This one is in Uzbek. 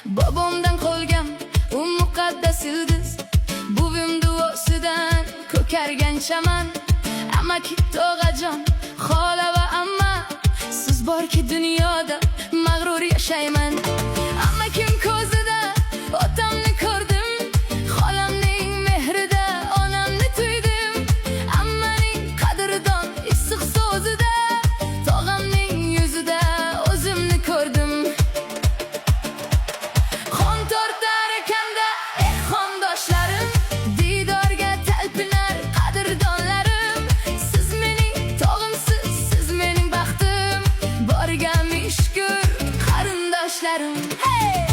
Babamdan qolgan u muqaddas ildiz, buvim duosidan ko'kargan chaman. Amaki tog'ajon, xola va amma, siz borki dunyoda mag'rur yashayman. Amakim ko'zida otamni ko'rdim, xolamning mehrida onamni tuydim. Ammaning qadrdon issiq so'zida, tog'amning yuzida o'zimni ko'rdim. Xon tortar ekan-da, xondoshlarim, didorga talpinar qadrdonlarim. Siz mening tog'imsiz, siz mening baxtim, borga mishkur qarindoshlarim. Hey!